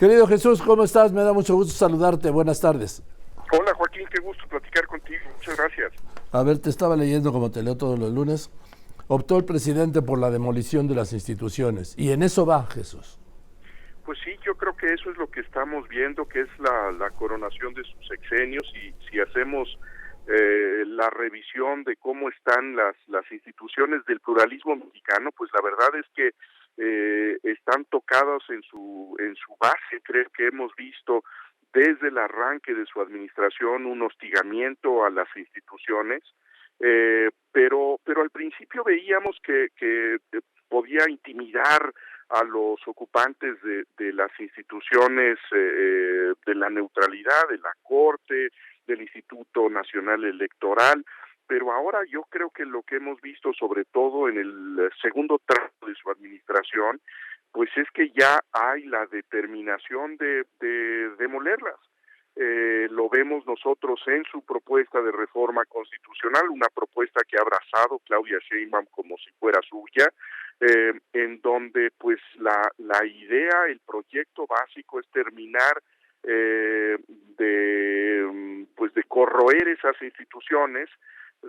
Querido Jesús, ¿cómo estás? Me da mucho gusto saludarte. Buenas tardes. Hola Joaquín, qué gusto platicar contigo. Muchas gracias. A ver, te estaba leyendo como te leo todos los lunes. Optó el presidente por la demolición de las instituciones. Y en eso va, Jesús. Pues sí, yo creo que eso es lo que estamos viendo, que es la coronación de sus sexenios, y si hacemos la revisión de cómo están las instituciones del pluralismo mexicano, pues la verdad es que están tocados en su base. Creo que hemos visto desde el arranque de su administración un hostigamiento a las instituciones, pero al principio veíamos que podía intimidar a los ocupantes de las instituciones, de la neutralidad, de la Corte, del Instituto Nacional Electoral, pero ahora yo creo que lo que hemos visto, sobre todo en el segundo tramo de su administración, pues es que ya hay la determinación de demolerlas. Lo vemos nosotros en su propuesta de reforma constitucional, una propuesta que ha abrazado Claudia Sheinbaum como si fuera suya, en donde pues la idea, el proyecto básico es terminar de corroer esas instituciones,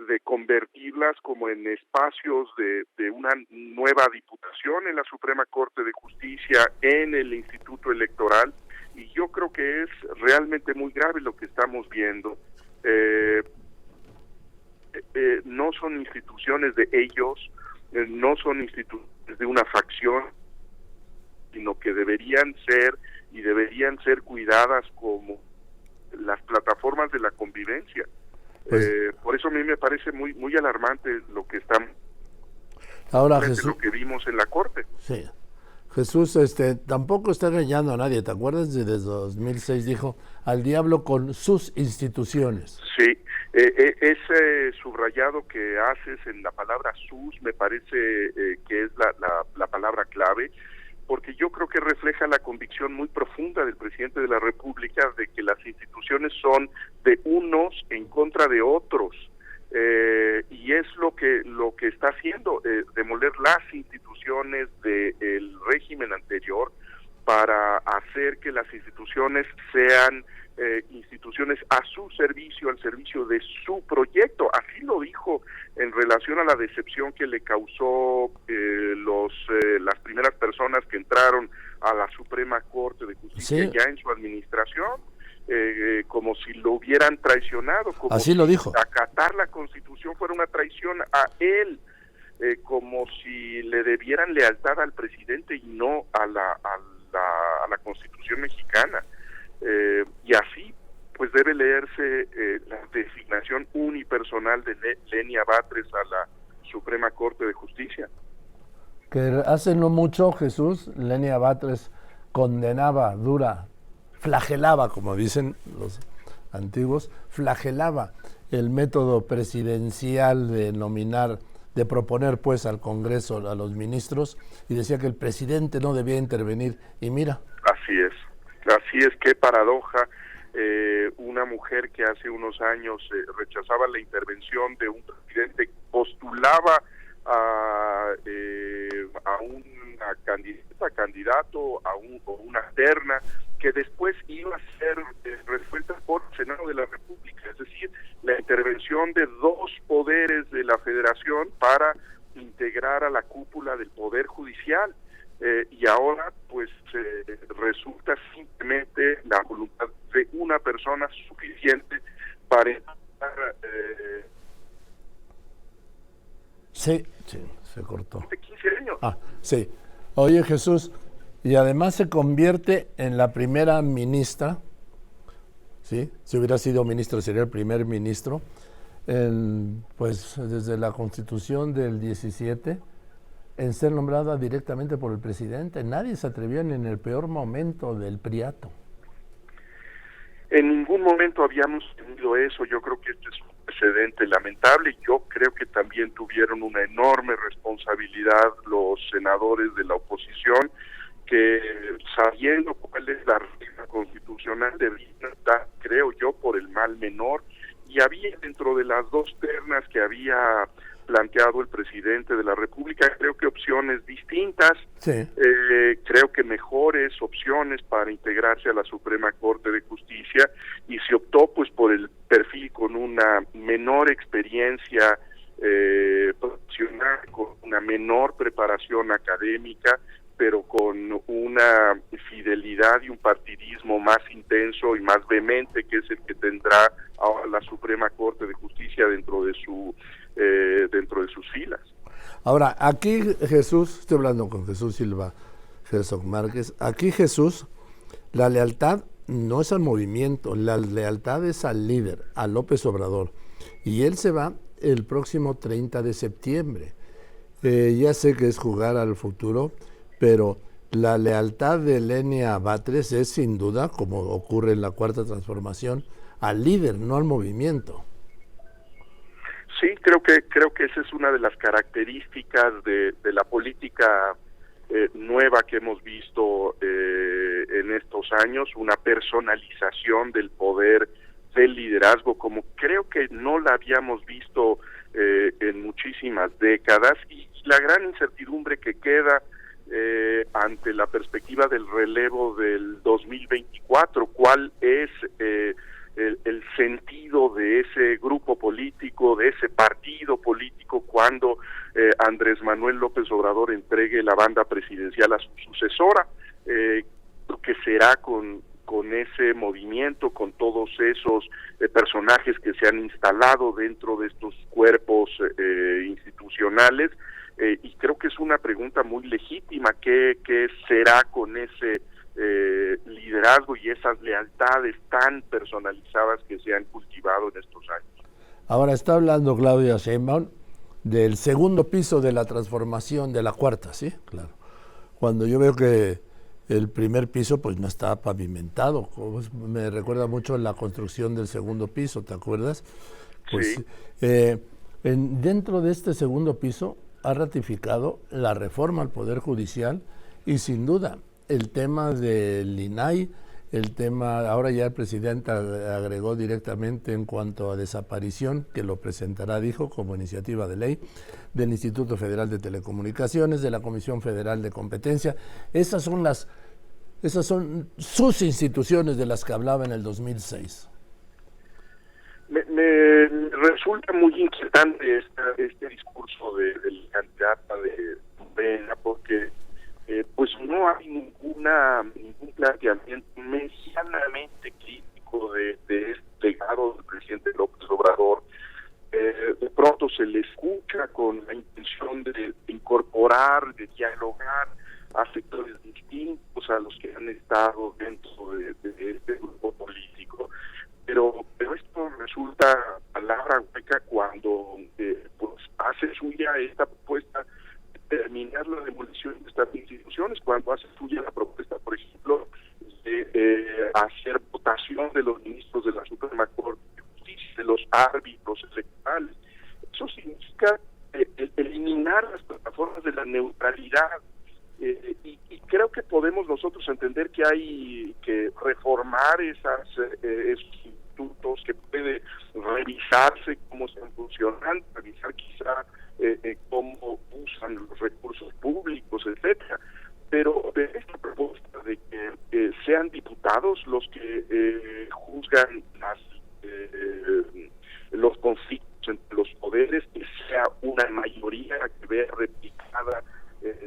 de convertirlas como en espacios de una nueva diputación en la Suprema Corte de Justicia, en el Instituto Electoral, y yo creo que es realmente muy grave lo que estamos viendo. No son instituciones de ellos, no son instituciones de una facción, sino que deberían ser cuidadas como las plataformas de la convivencia. Pues, por eso a mí me parece muy alarmante lo que lo que vimos en la Corte. Sí. Jesús, tampoco está engañando a nadie. ¿Te acuerdas? Desde 2006 dijo al diablo con sus instituciones. Sí, ese subrayado que haces en la palabra sus me parece que es la palabra clave, porque yo creo que refleja la convicción muy profunda del presidente de la República de que las instituciones son de unos en contra de otros, y es lo que está haciendo, demoler las instituciones del régimen anterior para hacer que las instituciones sean instituciones a su servicio, al servicio de su proyecto. Así lo dijo en relación a la decepción que le causó las primeras personas que entraron a la Suprema Corte de Justicia, sí, ya en su administración, como si lo hubieran traicionado, como así lo dijo. Si acatar la Constitución fuera una traición a él, como si le debieran lealtad al presidente y no a la Constitución mexicana. Y así pues debe leerse la designación unipersonal de Lenia Batres a la Suprema Corte de Justicia. Que hace no mucho, Jesús, Lenia Batres condenaba, flagelaba, como dicen los antiguos, flagelaba el método presidencial de nominar, de proponer pues al Congreso a los ministros, y decía que el presidente no debía intervenir, y mira. Así es, qué paradoja. Una mujer que hace unos años rechazaba la intervención de un presidente, postulaba a una candidato, o una terna, que después iba a ser resuelta por el Senado de la República, es decir, la intervención de dos poderes de la Federación para integrar a la cúpula del Poder Judicial. Y ahora pues resulta simplemente la voluntad de una persona suficiente para sí, se cortó. De 15 años. Sí. Oye, Jesús, y además se convierte en la primera ministra, ¿sí? Si hubiera sido ministro sería el primer ministro, pues desde la Constitución del 17, en ser nombrada directamente por el presidente. Nadie se atrevió ni en el peor momento del priato. En ningún momento habíamos tenido eso. Yo creo que este es un precedente lamentable. Yo creo que también tuvieron una enorme responsabilidad los senadores de la oposición, que sabiendo cuál es la regla constitucional debían estar, creo yo, por el mal menor, y había dentro de las dos ternas que había planteado el presidente de la República, creo que opciones distintas. Sí. creo que mejores opciones para integrarse a la Suprema Corte de Justicia, y se optó pues por el perfil con una menor experiencia profesional, con una menor preparación académica, pero con una fidelidad y un partidismo más intenso y más vehemente, que es el que tendrá ahora la Suprema Corte de Justicia dentro de sus filas. Ahora, aquí Jesús, estoy hablando con Jesús Silva Herzog Márquez, aquí Jesús, la lealtad no es al movimiento, la lealtad es al líder, a López Obrador, y él se va el próximo 30 de septiembre. Ya sé que es jugar al futuro, pero la lealtad de Lenia Batres es sin duda, como ocurre en la Cuarta Transformación, al líder, no al movimiento. Sí, creo que esa es una de las características de la política nueva que hemos visto en estos años, una personalización del poder, del liderazgo, como creo que no la habíamos visto en muchísimas décadas, y la gran incertidumbre que queda ante la perspectiva del relevo del 2024, cuál es el sentido de ese grupo político, de ese partido político, cuando Andrés Manuel López Obrador entregue la banda presidencial a su sucesora. Que será con ese movimiento, con todos esos personajes que se han instalado dentro de estos cuerpos institucionales, y creo que es una pregunta muy legítima: ¿qué será con ese liderazgo y esas lealtades tan personalizadas que se han cultivado en estos años? Ahora está hablando Claudia Sheinbaum del segundo piso de la transformación de la cuarta, ¿sí? Claro. Cuando yo veo que el primer piso pues no está pavimentado, me recuerda mucho la construcción del segundo piso, ¿te acuerdas? Pues sí. Dentro de este segundo piso ha ratificado la reforma al Poder Judicial, y sin duda el tema del INAI, el tema, ahora ya el presidente agregó directamente en cuanto a desaparición, que lo presentará, dijo, como iniciativa de ley, del Instituto Federal de Telecomunicaciones, de la Comisión Federal de Competencia. Esas son sus instituciones de las que hablaba en el 2006. Me resulta muy inquietante este discurso de la candidata de Morena, porque pues no hay ningún planteamiento medianamente crítico de este legado del presidente López Obrador. De pronto se le escucha con la intención de incorporar, de dialogar a sectores distintos a los que han estado dentro de este grupo político, pero esto resulta palabra hueca cuando pues hace suya esta propuesta de terminar la demolición de estas instituciones, cuando hace suya la propuesta, por ejemplo, de hacer votación de los ministros de la Suprema Corte de Justicia, de los árbitros electorales. Eso significa eliminar las plataformas de la neutralidad, y creo que podemos nosotros entender que hay que reformar esos institutos, que puede revisarse cómo están funcionando, revisar quizá cómo usan los recursos públicos, etcétera. Pero de esta propuesta de que sean diputados los que juzgan los conflictos entre los poderes, que sea una mayoría que vea replicada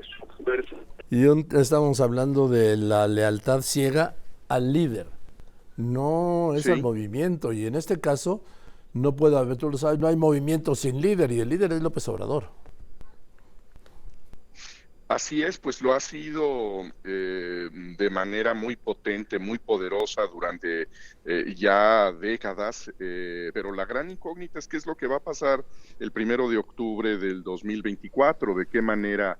su fuerza. Y estamos hablando de la lealtad ciega al líder, no es al movimiento, y en este caso no puede haber, tú lo sabes, no hay movimiento sin líder, y el líder es López Obrador. Así es, pues lo ha sido de manera muy potente, muy poderosa durante ya décadas, pero la gran incógnita es qué es lo que va a pasar el 1 de octubre del 2024, de qué manera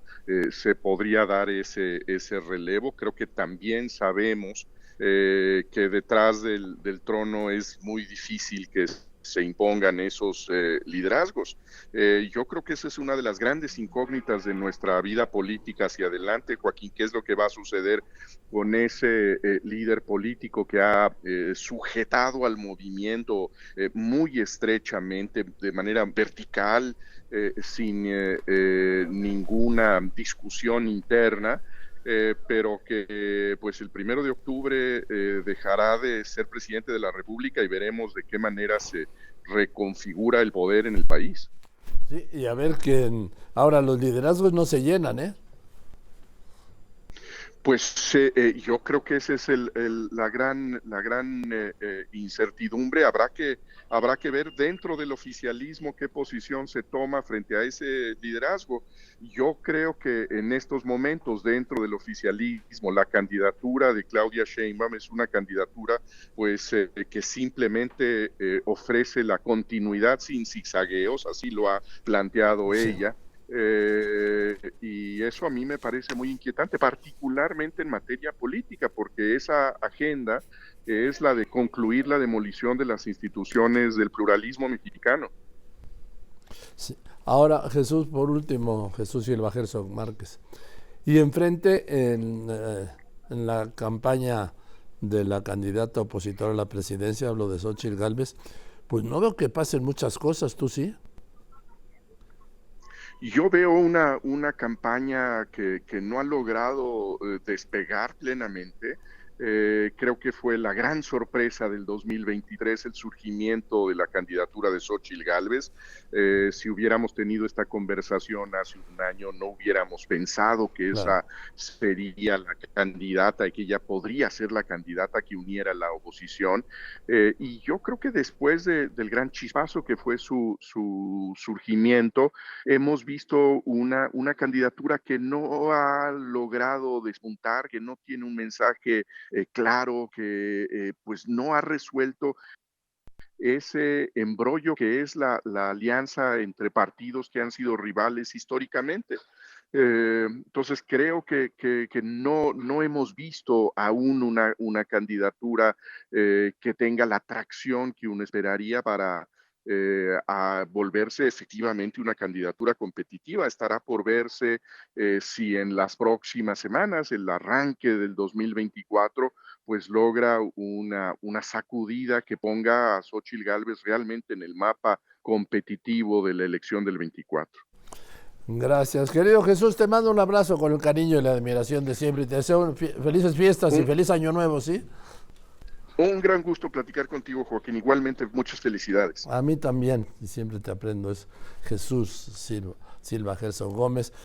se podría dar ese relevo. Creo que también sabemos que detrás del trono es muy difícil que se impongan esos liderazgos. Yo creo que esa es una de las grandes incógnitas de nuestra vida política hacia adelante, Joaquín. ¿Qué es lo que va a suceder con ese líder político que ha sujetado al movimiento muy estrechamente, de manera vertical, sin ninguna discusión interna? pero que pues el 1 de octubre dejará de ser presidente de la República y veremos de qué manera se reconfigura el poder en el país. Sí, y a ver que ahora los liderazgos no se llenan, ¿eh? Pues yo creo que esa es la gran incertidumbre. Habrá que ver dentro del oficialismo qué posición se toma frente a ese liderazgo. Yo creo que en estos momentos dentro del oficialismo la candidatura de Claudia Sheinbaum es una candidatura pues que simplemente ofrece la continuidad sin zigzagueos, así lo ha planteado Sí. ella. Y eso a mí me parece muy inquietante, particularmente en materia política, porque esa agenda es la de concluir la demolición de las instituciones del pluralismo mexicano. Sí. Ahora, Jesús, por último, Jesús Silva Herzog Márquez. Y enfrente, en la campaña de la candidata opositora a la presidencia, hablo de Xóchitl Gálvez, pues no veo que pasen muchas cosas, ¿tú sí? Yo veo una campaña que no ha logrado despegar plenamente. Creo que fue la gran sorpresa del 2023 el surgimiento de la candidatura de Xóchitl Gálvez. Si hubiéramos tenido esta conversación hace un año, no hubiéramos pensado que Claro. esa sería la candidata y que ella podría ser la candidata que uniera a la oposición. Y yo creo que después del gran chispazo que fue su surgimiento, hemos visto una candidatura que no ha logrado despuntar, que no tiene un mensaje claro, que pues no ha resuelto ese embrollo que es la alianza entre partidos que han sido rivales históricamente. Entonces creo que no hemos visto aún una candidatura que tenga la atracción que uno esperaría para a volverse efectivamente una candidatura competitiva. Estará por verse si en las próximas semanas, el arranque del 2024, pues logra una sacudida que ponga a Xóchitl Gálvez realmente en el mapa competitivo de la elección del 24. Gracias, querido Jesús, te mando un abrazo con el cariño y la admiración de siempre y te deseo felices fiestas y Un, feliz año nuevo, ¿sí? un gran gusto platicar contigo, Joaquín. Igualmente, muchas felicidades. A mí también, y siempre te aprendo, es Jesús Silva Herzog Gómez.